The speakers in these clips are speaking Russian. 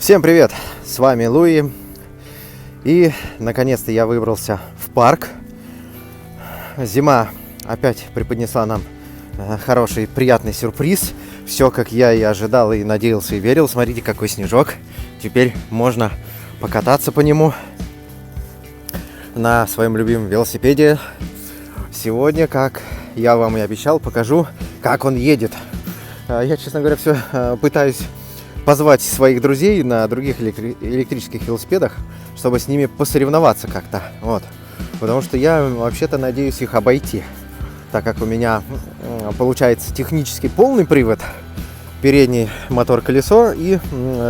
Всем привет! С вами Луи. И наконец-то я выбрался в парк. Зима опять преподнесла нам хороший, приятный сюрприз. Все, как я и ожидал, и надеялся, и верил. Смотрите, какой снежок. Теперь можно покататься по нему на своем любимом велосипеде. Сегодня, как я вам и обещал, покажу, как он едет. Я, честно говоря, все пытаюсь позвать своих друзей на других электрических велосипедах, чтобы с ними посоревноваться как-то. Вот. Потому что я вообще-то надеюсь их обойти, так как у меня получается технически полный привод, передний мотор-колесо и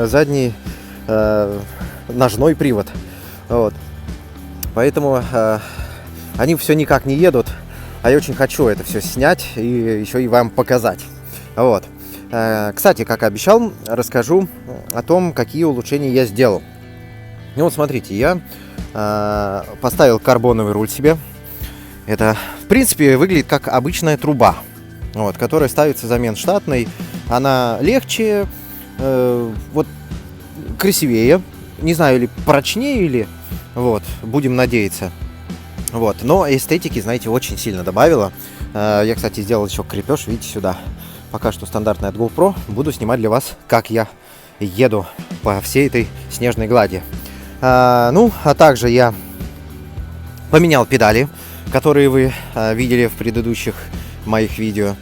задний ножной привод. Вот. Поэтому они все никак не едут, а я очень хочу это все снять и еще и вам показать. Вот. Кстати, как и обещал, расскажу о том, какие улучшения я сделал. Ну вот смотрите, я поставил карбоновый руль себе. Это, в принципе, выглядит как обычная труба, вот, которая ставится взамен штатной. Она легче, вот, красивее, не знаю, или прочнее, или, вот, будем надеяться. Вот, но эстетики, знаете, очень сильно добавила. Я, кстати, сделал еще крепеж, видите, сюда. Пока что стандартный от GoPro. Буду снимать для вас, как я еду по всей этой снежной глади. А также я поменял педали, которые вы видели в предыдущих моих видео.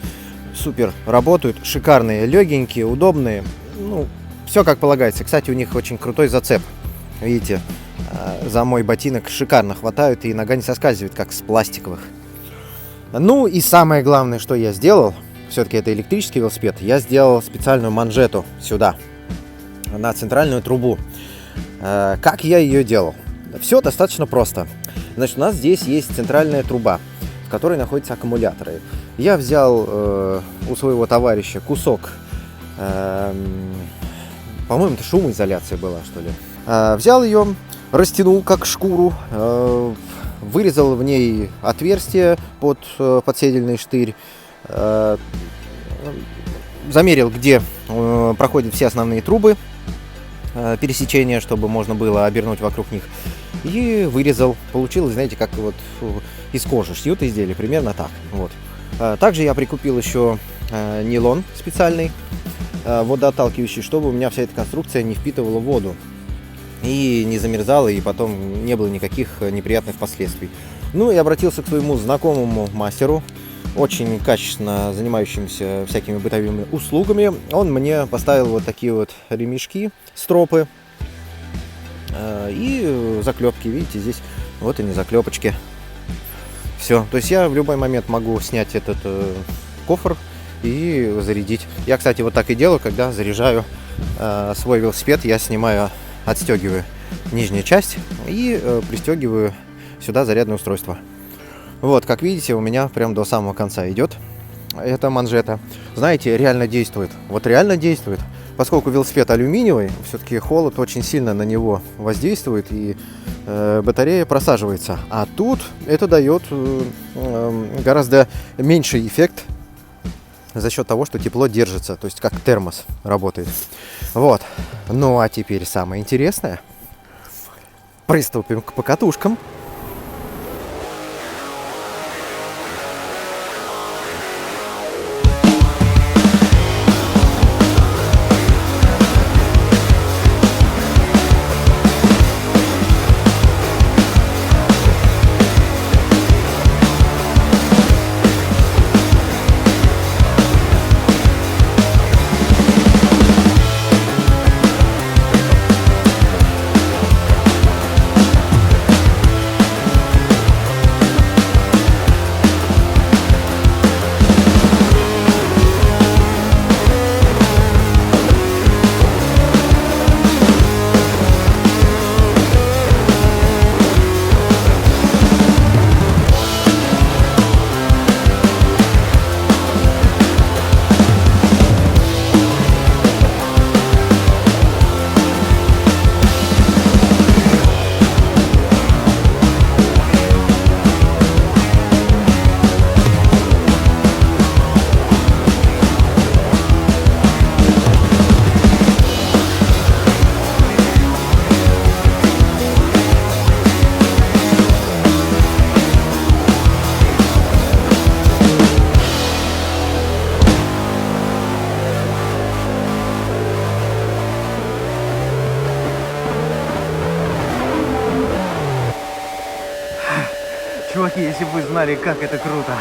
Супер работают, шикарные, легенькие, удобные. Ну, все как полагается. Кстати, у них очень крутой зацеп. Видите, за мой ботинок шикарно хватают, и нога не соскальзывает, как с пластиковых. Ну и самое главное, что я сделал, все-таки это электрический велосипед, я сделал специальную манжету сюда, на центральную трубу. Как я ее делал? Все достаточно просто. Значит, у нас здесь есть центральная труба, в которой находятся аккумуляторы. Я взял у своего товарища кусок, по-моему, это шумоизоляция была, что ли. Взял ее, растянул как шкуру, вырезал в ней отверстие под подседельный штырь, замерил, где проходят все основные трубы пересечения, чтобы можно было обернуть вокруг них, и вырезал. Получилось, знаете, как вот из кожи шьют изделие, примерно так. Вот. Также я прикупил еще нейлон специальный, водоотталкивающий, чтобы у меня вся эта конструкция не впитывала воду и не замерзала, и потом не было никаких неприятных последствий. Ну и обратился к своему знакомому мастеру, очень качественно занимающимся всякими бытовыми услугами. Он мне поставил вот такие вот ремешки, стропы и заклепки. Видите, здесь вот они, заклепочки. Все. То есть я в любой момент могу снять этот кофр и зарядить. Я, кстати, вот так и делаю, когда заряжаю свой велосипед. Я снимаю, отстегиваю нижнюю часть и пристегиваю сюда зарядное устройство. Вот, как видите, у меня прям до самого конца идет эта манжета. Знаете, реально действует. Вот реально действует. Поскольку велосипед алюминиевый, все-таки холод очень сильно на него воздействует, и батарея просаживается. А тут это дает гораздо меньший эффект за счет того, что тепло держится. То есть как термос работает. Вот. Ну а теперь самое интересное. Приступим к покатушкам. Чуваки, если бы вы знали, как это круто.